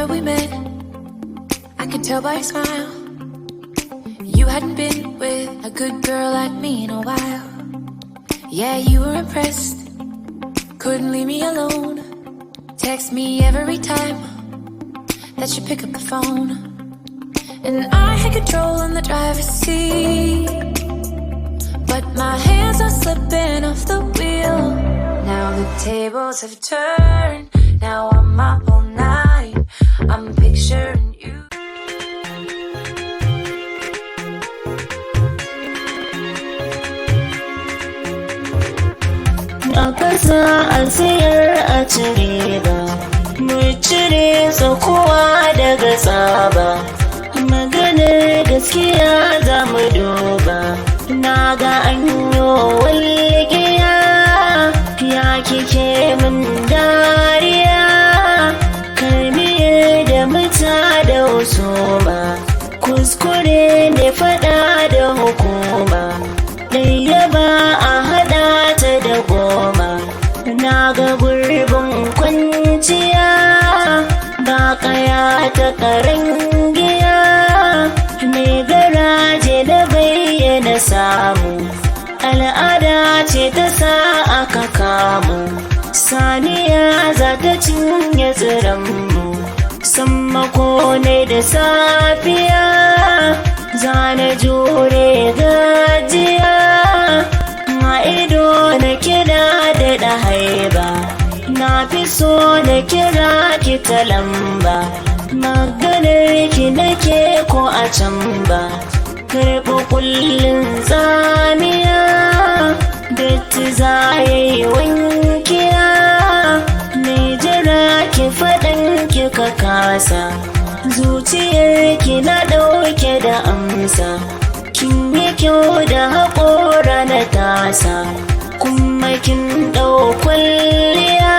summer we met, I could tell by your smile you hadn't been with a good girl like me in a while. Yeah, you were impressed, couldn't leave me alone. Text me every time that you pick up the phone. And I had control in the driver's seat, but my hands are slipping off the wheel. Now the tables have turned, now I'm up all night, I'm picturing you. A kasa, a sayar, a ci riba, mu cire tsakuwa daga tsaba. Maganar gaskiya za mu duba, na ga an yi walƙiya, ya kike min dariya, karmiyar da muta da husuma, kuskure ne faɗa da hukuma, ɗaya ba a haɗa ta da goma. Na ga gurbin kwanciya, ba ƙaya ta ƙarangiya, mai garaje da bayyana samu, al'ada ce ta sa aka kamu, saniya za ta cinye tsiranmu, sammako ne da safiya, zana jure gajiya, ma ido na kira da haiba, na fi so na kira ki ta lamba, maganar ki nake ko a can ba, karɓi kullum tsamiya, datti za ya yi wankiya, mai jira ki faɗan ki ka kasa, zuciyar ki na ɗauke da amsa, kin yi kyau da haƙora na tasa, kuma kin ɗau kwalliya,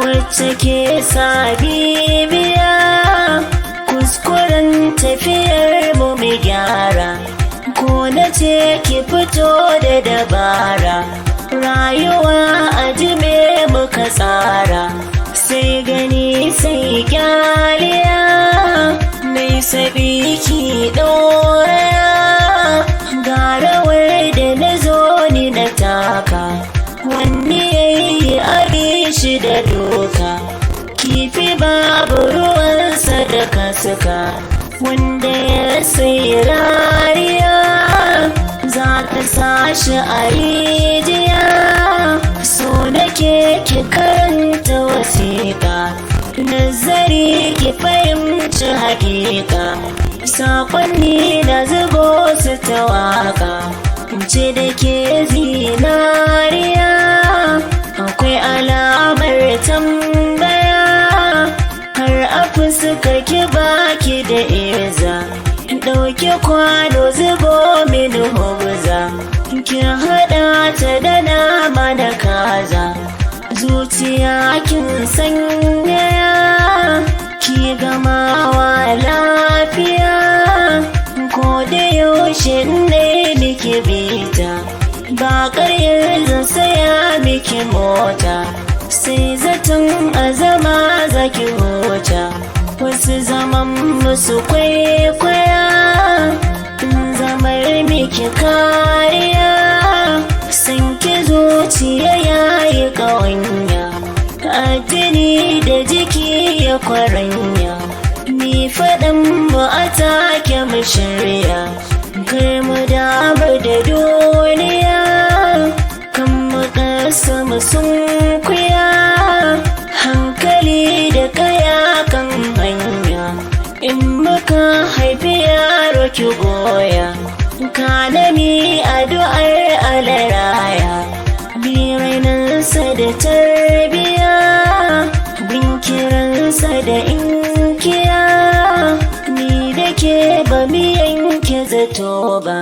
wacce ke sa bibiya, kuskuren tafiyar mu mu gyara, ko na ce ki fito da dabara, rayuwa a jime muka tsara, sai gani sai kyaliya, mai sabi ki ɗoraya, ga rawar da na zo ni na taka, wanne yayi abi shi da doka, kifi babu ruwansa da kasuka, wanda ya sai rariya, za ta sa shi a rijiya, so nake ki karanta wasiƙa, nazari ki fahimci haƙiƙa, saƙonni na zubo su ta waƙa, ce da ke zinariya, akwai alamar tambaya, har a fuska ki baki da iza, ɗauki kwano zubo min hubza, ki haɗa ta da nama da kaza, zuciya kin sanyaya, ki gamawa lafiya, ko da yaushe ne miki bita, ba ƙaryar zan saya miki mota, sai zaton azama zaki huta, wasu zaman musu kwaikwaya, in zamar miki kariya, san ki zuciya yayi ƙawanya, addini da jiki ya kwaranya, ni faɗan mu a take mu shirya, kar mu damu da duniya, kan mu ƙasa mu sunkuya, hankali da kaya kan hanya, in muka haifi yaro ki goya, kanami addu'ar alaraya, bi rainansa da tarbiya, bin kiransa da inkiya, ni da ke ba mu yanke zato ba.